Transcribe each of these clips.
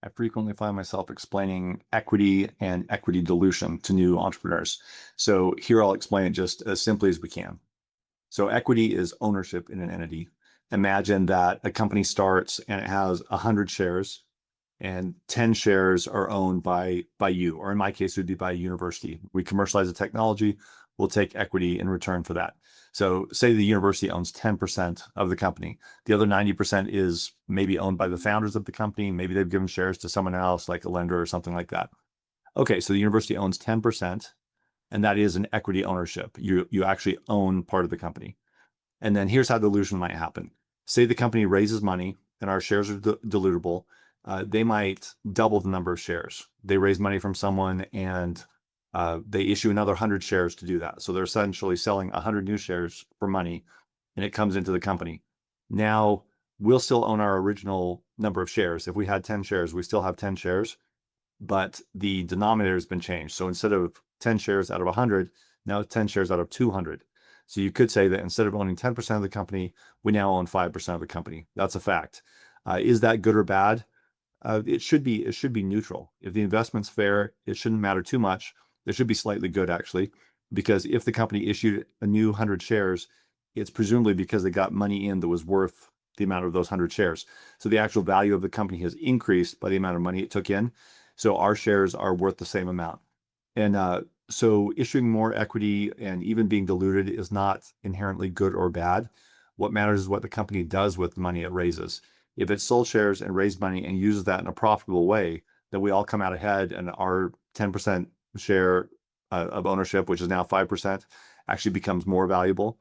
I frequently find myself explaining equity and equity dilution to new entrepreneurs. So here I'll explain it just as simply as we can. So equity is ownership in an entity. Imagine that a company starts and it has 100 shares and 10 shares are owned by you, or in my case, it would be by a university. We commercialize the technology, we'll take equity in return for that. So say the university owns 10% of the company. The other 90% is maybe owned by the founders of the company. Maybe they've given shares to someone else, like a lender or something like that. Okay, so the university owns 10%, and that is an equity ownership. You actually own part of the company. And then here's how dilution might happen. Say the company raises money and our shares are dilutable. They might double the number of shares. They raise money from someone and they issue another 100 shares to do that. So they're essentially selling 100 new shares for money and it comes into the company. Now we'll still own our original number of shares. If we had 10 shares, we still have 10 shares, but the denominator has been changed. So instead of 10 shares out of 100, now it's 10 shares out of 200. So you could say that instead of owning 10% of the company, we now own 5% of the company. That's a fact. Is that good or bad? It should be neutral. If the investment's fair, it shouldn't matter too much. It should be slightly good actually, because if the company issued a new 100 shares, it's presumably because they got money in that was worth the amount of those 100 shares. So the actual value of the company has increased by the amount of money it took in. So our shares are worth the same amount. And so issuing more equity and even being diluted is not inherently good or bad. What matters is what the company does with the money it raises. If it sold shares and raised money and uses that in a profitable way, then we all come out ahead and our 10% share of ownership, which is now 5%, actually becomes more valuable.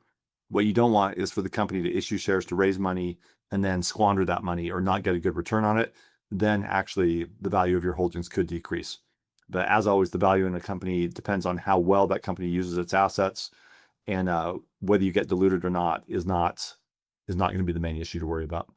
What you don't want is for the company to issue shares to raise money and then squander that money or not get a good return on it. Then actually the value of your holdings could decrease. But as always, the value in a company depends on how well that company uses its assets, and whether you get diluted or not is not going to be the main issue to worry about.